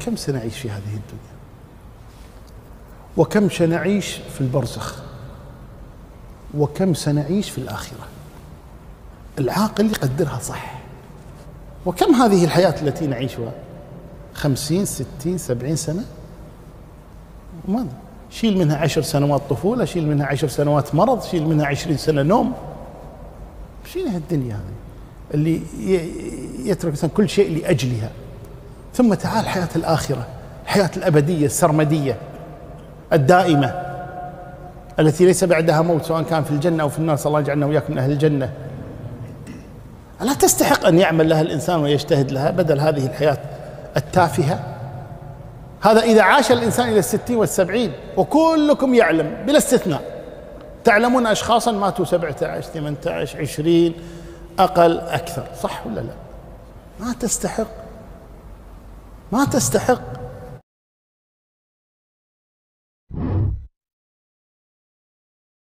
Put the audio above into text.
كم سنعيش في هذه الدنيا؟ وكم سنعيش في البرزخ؟ وكم سنعيش في الآخرة؟ العاقل يقدرها صح. وكم هذه الحياة التي نعيشها؟ 50 60 70 سنة؟ ماذا؟ شيل منها 10 سنوات طفولة، شيل منها 10 سنوات مرض، شيل منها 20 سنة نوم. شيل الدنيا هذه اللي يترك مثلا كل شيء لأجلها. ثم تعال حياة الآخرة، الحياة الأبدية السرمدية الدائمة التي ليس بعدها موت، سواء كان في الجنة أو في النار. صلى الله يجعلنا وإياكم من أهل الجنة. ألا تستحق أن يعمل لها الإنسان ويجتهد لها بدل هذه الحياة التافهة؟ هذا إذا عاش الإنسان إلى 60 و70. وكلكم يعلم بلا استثناء، تعلمون أشخاصا ماتوا 17 18 20 أقل أكثر، صح ولا لا؟ ما تستحق، ما تستحق.